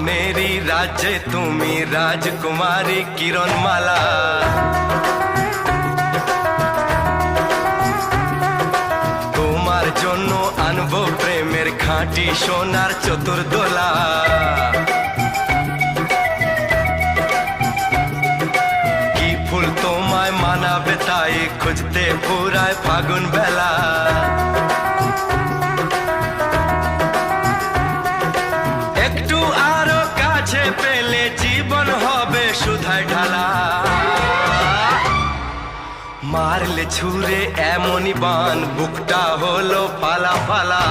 মনেরই রাজ্যে তুমি রাজকুমারী কিরণমালা। তোমার জন্য আনবো প্রেমের খাঁটি সোনার চতুর্দোলা। কি ফুল তোমায় মানাবে তাই খুঁজতে পুরায় ফাগুন বেলা। একটু আরো কাছে পেলে জীবন হবে সুধায় ঢালা। মারলে ছুঁড়ে এমনই বান বুকটা হলো পালা পালা।